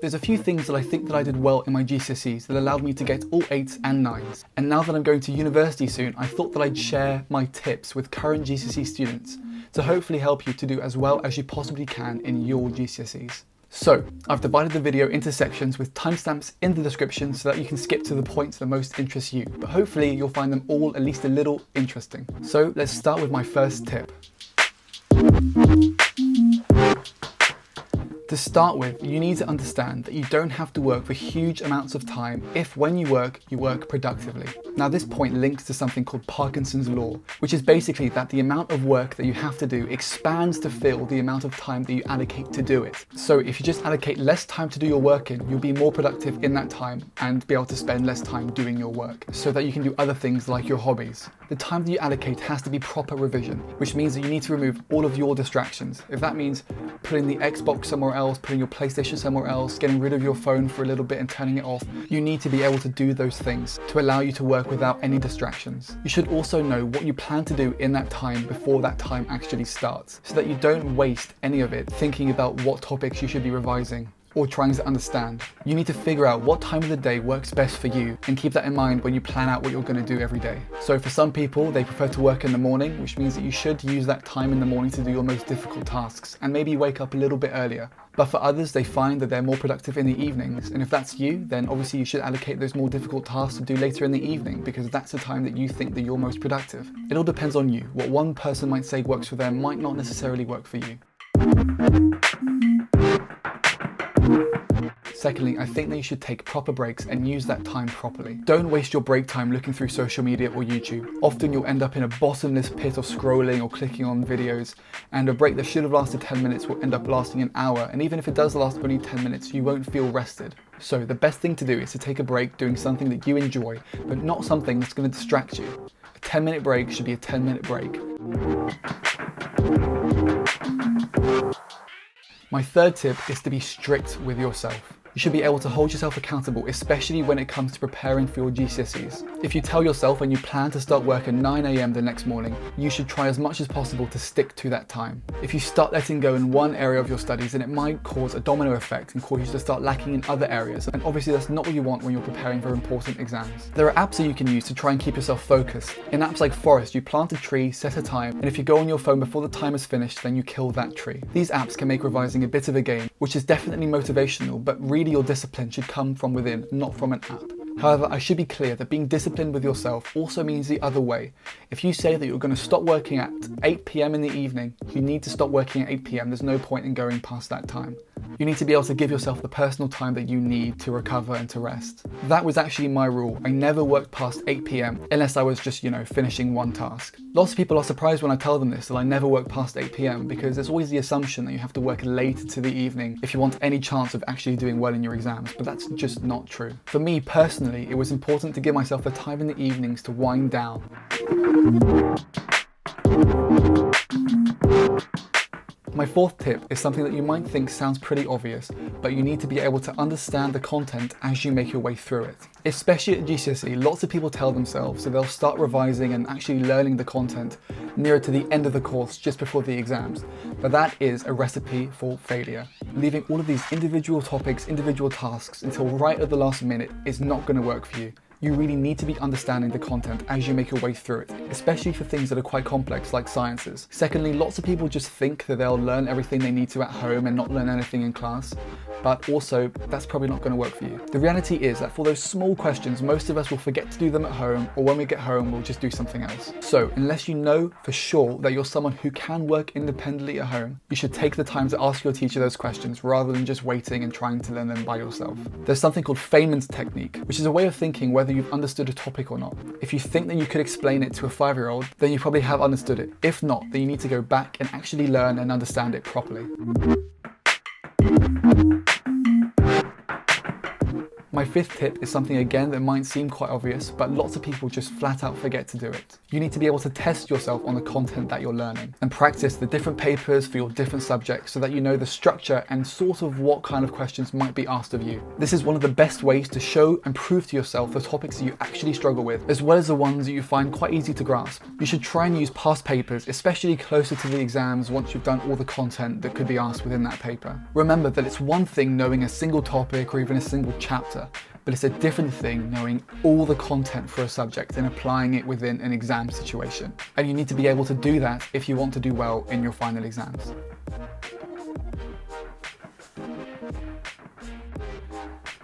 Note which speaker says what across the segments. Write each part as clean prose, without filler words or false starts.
Speaker 1: there's a few things that I think that I did well in my GCSEs that allowed me to get all 8s and 9s. And now that I'm going to university soon, I thought that I'd share my tips with current GCSE students to hopefully help you to do as well as you possibly can in your GCSEs. So, I've divided the video into sections with timestamps in the description so that you can skip to the points that most interest you, but hopefully you'll find them all at least a little interesting. So let's start with my first tip. To start with, you need to understand that you don't have to work for huge amounts of time if when you work productively. Now this point links to something called Parkinson's law, which is basically that the amount of work that you have to do expands to fill the amount of time that you allocate to do it. So if you just allocate less time to do your work in, you'll be more productive in that time and be able to spend less time doing your work so that you can do other things like your hobbies. The time that you allocate has to be proper revision, which means that you need to remove all of your distractions. If that means putting the Xbox somewhere else, putting your PlayStation somewhere else, getting rid of your phone for a little bit and turning it off, you need to be able to do those things to allow you to work without any distractions. You should also know what you plan to do in that time before that time actually starts, so that you don't waste any of it thinking about what topics you should be revising or trying to understand. You need to figure out what time of the day works best for you and keep that in mind when you plan out what you're going to do every day. So for some people, they prefer to work in the morning, which means that you should use that time in the morning to do your most difficult tasks and maybe wake up a little bit earlier. But for others, they find that they're more productive in the evenings. And if that's you, then obviously you should allocate those more difficult tasks to do later in the evening because that's the time that you think that you're most productive. It all depends on you. What one person might say works for them might not necessarily work for you. Secondly, I think that you should take proper breaks and use that time properly. Don't waste your break time looking through social media or YouTube. Often you'll end up in a bottomless pit of scrolling or clicking on videos, and a break that should have lasted 10 minutes will end up lasting an hour, and even if it does last only 10 minutes, you won't feel rested. So the best thing to do is to take a break doing something that you enjoy, but not something that's going to distract you. A 10-minute break should be a 10-minute break. My third tip is to be strict with yourself. You should be able to hold yourself accountable, especially when it comes to preparing for your GCSEs. If you tell yourself when you plan to start work at 9 AM the next morning, you should try as much as possible to stick to that time. If you start letting go in one area of your studies, then it might cause a domino effect and cause you to start lacking in other areas. And obviously that's not what you want when you're preparing for important exams. There are apps that you can use to try and keep yourself focused. In apps like Forest, you plant a tree, set a time, and if you go on your phone before the time is finished, then you kill that tree. These apps can make revising a bit of a game, which is definitely motivational, but really your discipline should come from within, not from an app. However, I should be clear that being disciplined with yourself also means the other way. If you say that you're going to stop working at 8 PM in the evening, you need to stop working at 8 PM. There's no point in going past that time. You need to be able to give yourself the personal time that you need to recover and to rest. That was actually my rule. I never worked past 8 PM unless I was just, finishing one task. Lots of people are surprised when I tell them this, that I never work past 8 PM because there's always the assumption that you have to work late into the evening if you want any chance of actually doing well in your exams, but that's just not true. For me personally, it was important to give myself the time in the evenings to wind down. My fourth tip is something that you might think sounds pretty obvious, but you need to be able to understand the content as you make your way through it. Especially at GCSE, lots of people tell themselves that they'll start revising and actually learning the content nearer to the end of the course just before the exams, but that is a recipe for failure. Leaving all of these individual topics, individual tasks until right at the last minute is not going to work for you. You really need to be understanding the content as you make your way through it, especially for things that are quite complex like sciences. Secondly, lots of people just think that they'll learn everything they need to at home and not learn anything in class, but also that's probably not going to work for you. The reality is that for those small questions, most of us will forget to do them at home, or when we get home, we'll just do something else. So unless you know for sure that you're someone who can work independently at home, you should take the time to ask your teacher those questions rather than just waiting and trying to learn them by yourself. There's something called Feynman's technique, which is a way of thinking whether you've understood a topic or not. If you think that you could explain it to a 5-year-old, then you probably have understood it. If not, then you need to go back and actually learn and understand it properly. My fifth tip is something again that might seem quite obvious, but lots of people just flat out forget to do it. You need to be able to test yourself on the content that you're learning and practice the different papers for your different subjects so that you know the structure and sort of what kind of questions might be asked of you. This is one of the best ways to show and prove to yourself the topics that you actually struggle with, as well as the ones that you find quite easy to grasp. You should try and use past papers, especially closer to the exams once you've done all the content that could be asked within that paper. Remember that it's one thing knowing a single topic or even a single chapter, but it's a different thing knowing all the content for a subject and applying it within an exam situation. And you need to be able to do that if you want to do well in your final exams.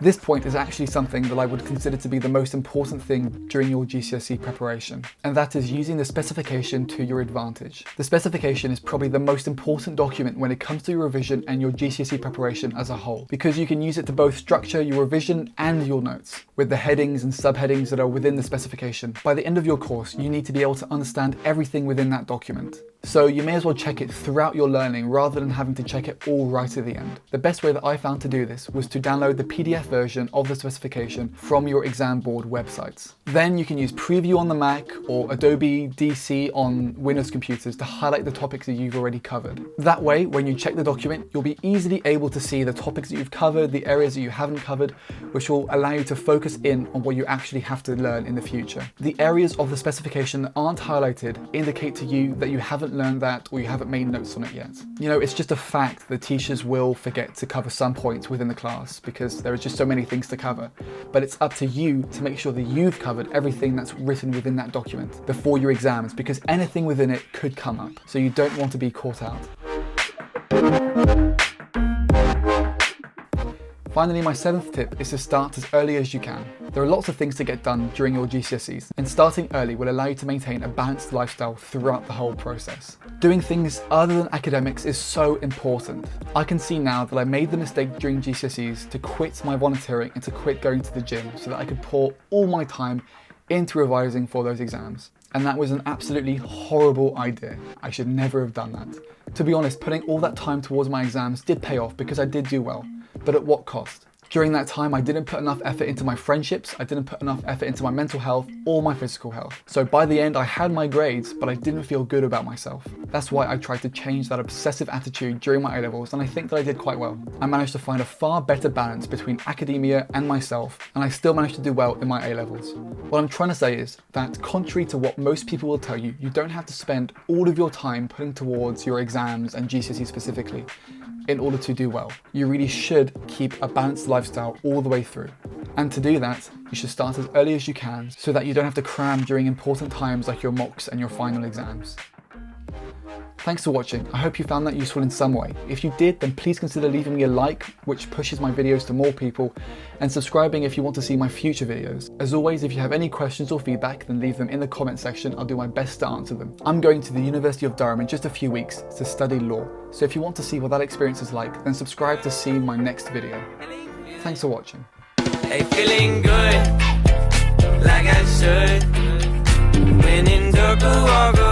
Speaker 1: This point is actually something that I would consider to be the most important thing during your GCSE preparation, and that is using the specification to your advantage. The specification is probably the most important document when it comes to your revision and your GCSE preparation as a whole, because you can use it to both structure your revision and your notes, with the headings and subheadings that are within the specification. By the end of your course, you need to be able to understand everything within that document. So you may as well check it throughout your learning rather than having to check it all right at the end. The best way that I found to do this was to download the PDF version of the specification from your exam board websites. Then you can use Preview on the Mac or Adobe DC on Windows computers to highlight the topics that you've already covered. That way, when you check the document, you'll be easily able to see the topics that you've covered, the areas that you haven't covered, which will allow you to focus in on what you actually have to learn in the future. The areas of the specification that aren't highlighted indicate to you that you haven't learned that or you haven't made notes on it yet. You know, it's just a fact that teachers will forget to cover some points within the class because there are just so many things to cover. But it's up to you to make sure that you've covered everything that's written within that document before your exams, because anything within it could come up. So you don't want to be caught out. Finally, my seventh tip is to start as early as you can. There are lots of things to get done during your GCSEs, and starting early will allow you to maintain a balanced lifestyle throughout the whole process. Doing things other than academics is so important. I can see now that I made the mistake during GCSEs to quit my volunteering and to quit going to the gym so that I could pour all my time into revising for those exams. And that was an absolutely horrible idea. I should never have done that. To be honest, putting all that time towards my exams did pay off because I did do well. But at what cost? During that time, I didn't put enough effort into my friendships, I didn't put enough effort into my mental health or my physical health. So by the end, I had my grades, but I didn't feel good about myself. That's why I tried to change that obsessive attitude during my A-levels, and I think that I did quite well. I managed to find a far better balance between academia and myself, and I still managed to do well in my A-levels. What I'm trying to say is that contrary to what most people will tell you, you don't have to spend all of your time putting towards your exams and GCSE specifically in order to do well. You really should keep a balanced lifestyle all the way through. And to do that, you should start as early as you can so that you don't have to cram during important times like your mocks and your final exams. Thanks for watching. I hope you found that useful in some way. If you did, then please consider leaving me a like, which pushes my videos to more people, and subscribing if you want to see my future videos. As always, if you have any questions or feedback, then leave them in the comment section. I'll do my best to answer them. I'm going to the University of Durham in just a few weeks to study law, so if you want to see what that experience is like, then subscribe to see my next video. Thanks for watching.
Speaker 2: Hey, feeling good, like I should. When in dark, walk